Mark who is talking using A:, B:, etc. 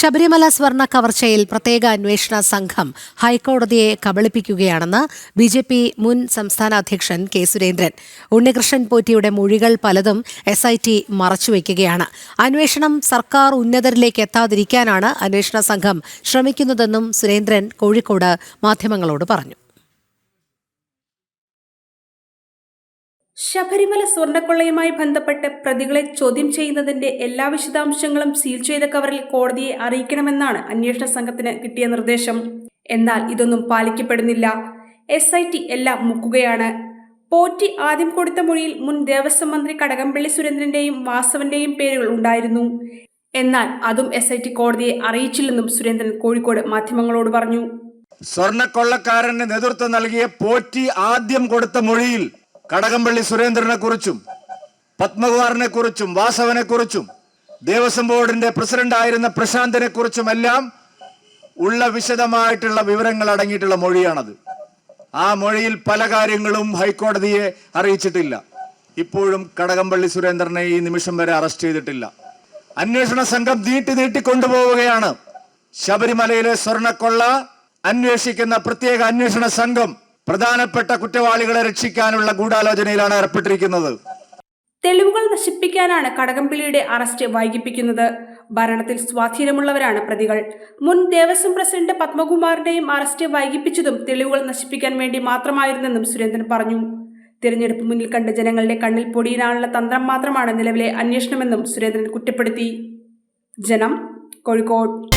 A: ശബരിമല സ്വർണ്ണ കവർച്ചയിൽ പ്രത്യേക അന്വേഷണ സംഘം ഹൈക്കോടതിയെ കബളിപ്പിക്കുകയാണെന്ന് ബിജെപി മുൻ സംസ്ഥാന അധ്യക്ഷൻ കെ സുരേന്ദ്രൻ. ഉണ്ണികൃഷ്ണൻ പോറ്റിയുടെ മൊഴികൾ പലതും SIT മറച്ചുവെക്കുകയാണ്. അന്വേഷണം സർക്കാർ ഉന്നതരിലേക്ക് എത്താതിരിക്കാനാണ് അന്വേഷണ സംഘം ശ്രമിക്കുന്നതെന്നും സുരേന്ദ്രൻ കോഴിക്കോട് മാധ്യമങ്ങളോട് പറഞ്ഞു.
B: ശബരിമല സ്വർണ്ണക്കൊള്ളയുമായി ബന്ധപ്പെട്ട് പ്രതികളെ ചോദ്യം ചെയ്യുന്നതിന്റെ എല്ലാ വിശദാംശങ്ങളും സീൽ ചെയ്ത കവറിൽ കോടതിയെ അറിയിക്കണമെന്നാണ് അന്വേഷണ സംഘത്തിന് കിട്ടിയ നിർദ്ദേശം. എന്നാൽ ഇതൊന്നും പാലിക്കപ്പെടുന്നില്ല. SIT എല്ലാം മുക്കുകയാണ്. പോറ്റി ആദ്യം കൊടുത്ത മൊഴിയിൽ മുൻ ദേവസ്വം മന്ത്രി കടകംപള്ളി സുരേന്ദ്രന്റെയും വാസവന്റെയും പേരുകൾ ഉണ്ടായിരുന്നു. എന്നാൽ അതും SIT കോടതിയെ അറിയിച്ചില്ലെന്നും സുരേന്ദ്രൻ കോഴിക്കോട് മാധ്യമങ്ങളോട് പറഞ്ഞു.
C: സ്വർണ്ണക്കൊള്ളക്കാരന് നേതൃത്വം നൽകിയ പോറ്റി ആദ്യം കൊടുത്ത മൊഴിയിൽ കടകംപള്ളി സുരേന്ദ്രനെ കുറിച്ചും പത്മകുമാറിനെ കുറിച്ചും വാസവനെ കുറിച്ചും ദേവസ്വം ബോർഡിന്റെ പ്രസിഡന്റായിരുന്ന പ്രശാന്തിനെ കുറിച്ചുമെല്ലാം ഉള്ള വിശദമായിട്ടുള്ള വിവരങ്ങൾ അടങ്ങിയിട്ടുള്ള മൊഴിയാണത്. ആ മൊഴിയിൽ പല കാര്യങ്ങളും ഹൈക്കോടതിയെ അറിയിച്ചിട്ടില്ല. ഇപ്പോഴും കടകംപള്ളി സുരേന്ദ്രനെ ഈ നിമിഷം വരെ അറസ്റ്റ് ചെയ്തിട്ടില്ല. അന്വേഷണ സംഘം നീട്ടി കൊണ്ടുപോവുകയാണ്. ശബരിമലയിലെ സ്വർണ്ണക്കൊള്ള അന്വേഷിക്കുന്ന പ്രത്യേക അന്വേഷണ സംഘം പ്രധാനപ്പെട്ട കുറ്റവാളികളെ രക്ഷിക്കാനുള്ള ഗൂഢാലോചനയിലാണ് ഏർപ്പെട്ടിരിക്കുന്നത്.
B: തെളിവുകൾ നശിപ്പിക്കാനാണ് കടകംപള്ളിയുടെ അറസ്റ്റ് വൈകിപ്പിക്കുന്നത്. ഭരണത്തിൽ സ്വാധീനമുള്ളവരാണ് പ്രതികൾ. മുൻ ദേവസ്വം പ്രസിഡന്റ് പത്മകുമാറിന്റെയും അറസ്റ്റ് വൈകിപ്പിച്ചതും തെളിവുകൾ നശിപ്പിക്കാൻ വേണ്ടി മാത്രമായിരുന്നെന്നും സുരേന്ദ്രൻ പറഞ്ഞു. തിരഞ്ഞെടുപ്പ് മുന്നിൽ കണ്ട് ജനങ്ങളുടെ കണ്ണിൽ പൊടിയാനുള്ള തന്ത്രം മാത്രമാണ് നിലവിലെ അന്വേഷണമെന്നും സുരേന്ദ്രൻ കുറ്റപ്പെടുത്തി. ജനം, കോഴിക്കോട്.